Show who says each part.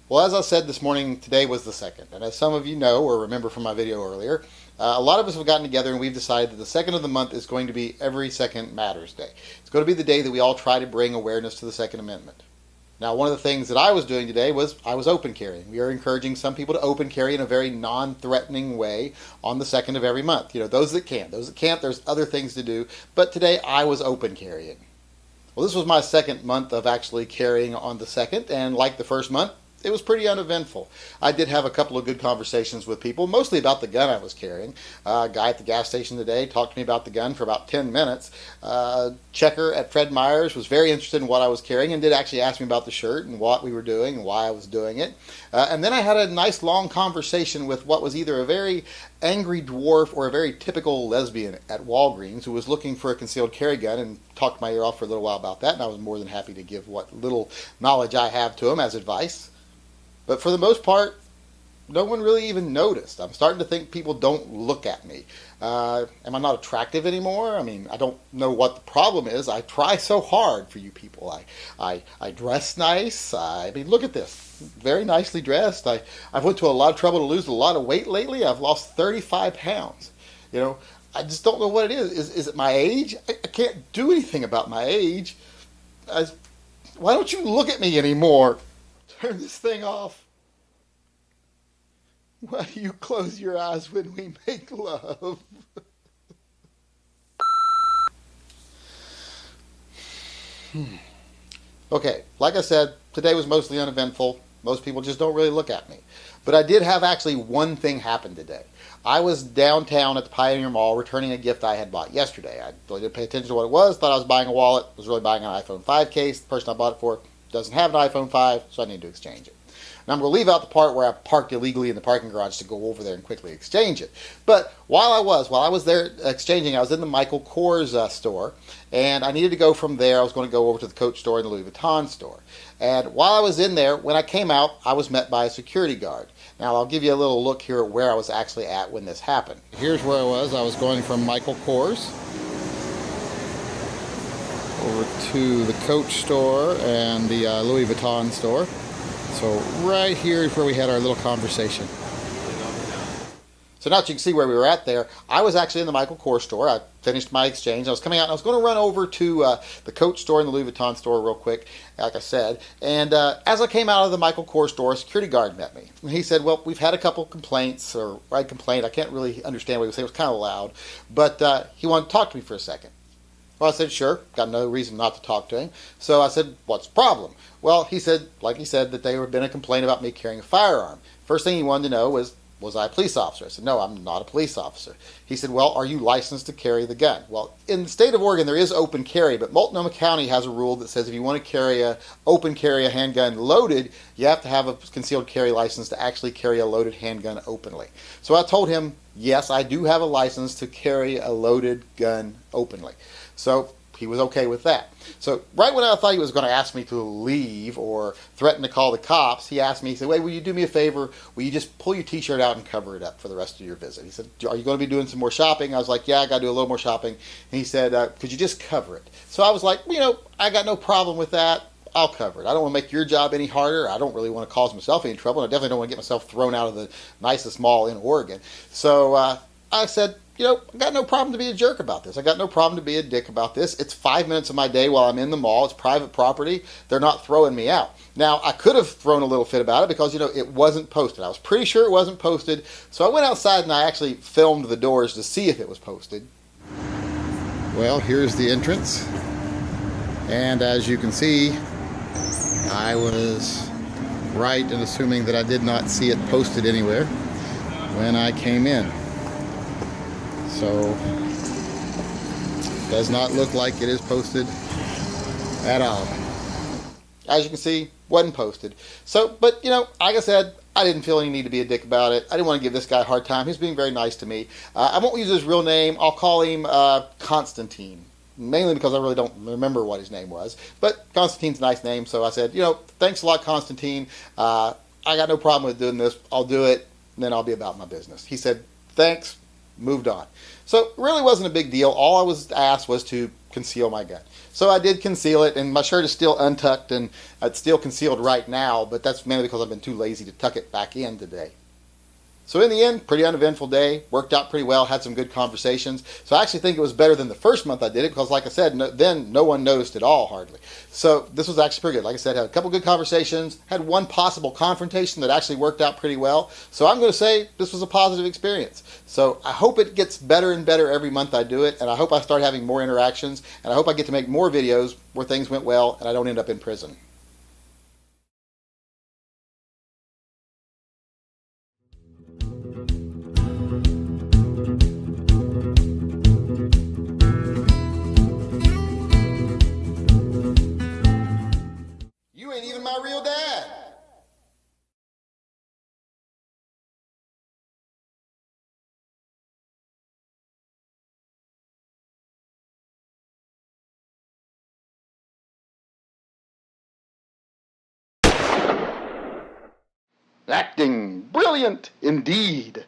Speaker 1: Well, as I said this morning, today was the second. And as some of you know or remember from my video earlier, a lot of us have gotten together and we've decided that the second of the month is going to be Every Second Matters Day. It's going to be the day that we all try to bring awareness to the Second Amendment. Now, one of the things that I was doing today was I was open carrying. We are encouraging some people to open carry in a very non-threatening way on the second of every month. You know, those that can. Those that can't, there's other things to do. But today I was open carrying. Well, this was my second month of actually carrying on the second, and like the first month, it was pretty uneventful. I did have a couple of good conversations with people, mostly about the gun I was carrying. A guy at the gas station today talked to me about the gun for about 10 minutes. Checker at Fred Meyer's was very interested in what I was carrying and did actually ask me about the shirt and what we were doing and why I was doing it. And then I had a nice long conversation with what was either a very angry dwarf or a very typical lesbian at Walgreens who was looking for a concealed carry gun, and talked my ear off for a little while about that, and I was more than happy to give what little knowledge I have to him as advice. But for the most part, no one really even noticed. I'm starting to think people don't look at me. Am I not attractive anymore? I mean, I don't know what the problem is. I try so hard for you people. I dress nice. I mean, look at this. Very nicely dressed. I've went to a lot of trouble to lose a lot of weight lately. I've lost 35 pounds. You know, I just don't know what it is. Is it my age? I can't do anything about my age. Why don't you look at me anymore? Turn this thing off. Why do you close your eyes when we make love? Okay, like I said, today was mostly uneventful. Most people just don't really look at me. But I did have actually one thing happen today. I was downtown at the Pioneer Mall returning a gift I had bought yesterday. I really didn't pay attention to what it was, thought I was buying a wallet, was really buying an iPhone 5 case. The person I bought it for doesn't have an iPhone 5, so I need to exchange it. Now I'm going to leave out the part where I parked illegally in the parking garage to go over there and quickly exchange it. But while I was there exchanging, I was in the Michael Kors store, and I needed to go from there. I was going to go over to the Coach store and the Louis Vuitton store. And while I was in there, when I came out, I was met by a security guard. Now I'll give you a little look here at where I was actually at when this happened. Here's where I was. I was going from Michael Kors over to the Coach store and the Louis Vuitton store. So right here is where we had our little conversation. So now that you can see where we were at there, I was actually in the Michael Kors store. I finished my exchange. I was coming out and I was going to run over to the Coach store and the Louis Vuitton store real quick, like I said. And as I came out of the Michael Kors store, a security guard met me. And he said, well, we've had a couple complaints, or I complained. I can't really understand what he was saying. It was kind of loud. But he wanted to talk to me for a second. Well, I said, sure. Got no reason not to talk to him. So I said, what's the problem? Well, he said, like he said, that there had been a complaint about me carrying a firearm. First thing he wanted to know was I a police officer? I said, no, I'm not a police officer. He said, well, are you licensed to carry the gun? Well, in the state of Oregon, there is open carry, but Multnomah County has a rule that says if you want to open carry a handgun loaded, you have to have a concealed carry license to actually carry a loaded handgun openly. So I told him, yes, I do have a license to carry a loaded gun openly. So he was okay with that. So right when I thought he was going to ask me to leave or threaten to call the cops, he asked me, he said, wait, will you do me a favor? Will you just pull your t-shirt out and cover it up for the rest of your visit? He said, are you going to be doing some more shopping? I was like, yeah, I got to do a little more shopping. And he said, could you just cover it? So I was like, I got no problem with that. I'll cover it. I don't want to make your job any harder. I don't really want to cause myself any trouble. And I definitely don't want to get myself thrown out of the nicest mall in Oregon. So I said, I got no problem to be a jerk about this. I got no problem to be a dick about this. It's 5 minutes of my day while I'm in the mall. It's private property. They're not throwing me out. Now, I could have thrown a little fit about it because, it wasn't posted. I was pretty sure it wasn't posted. So I went outside and I actually filmed the doors to see if it was posted. Well, here's the entrance. And as you can see, I was right in assuming that I did not see it posted anywhere when I came in. So, does not look like it is posted at all. As you can see, wasn't posted. So, but like I said, I didn't feel any need to be a dick about it. I didn't want to give this guy a hard time. He's being very nice to me. I won't use his real name. I'll call him Constantine. Mainly because I really don't remember what his name was. But Constantine's a nice name, so I said, thanks a lot, Constantine. I got no problem with doing this. I'll do it, and then I'll be about my business. He said, thanks. Moved on. So it really wasn't a big deal. All I was asked was to conceal my gun. So I did conceal it, and my shirt is still untucked, and it's still concealed right now, but that's mainly because I've been too lazy to tuck it back in today. So in the end, pretty uneventful day. Worked out pretty well. Had some good conversations. So I actually think it was better than the first month I did it because, like I said, then no one noticed at all hardly. So this was actually pretty good. Like I said, had a couple good conversations. Had one possible confrontation that actually worked out pretty well. So I'm going to say this was a positive experience. So I hope it gets better and better every month I do it, and I hope I start having more interactions, and I hope I get to make more videos where things went well and I don't end up in prison. You ain't even my real dad. Acting brilliant indeed.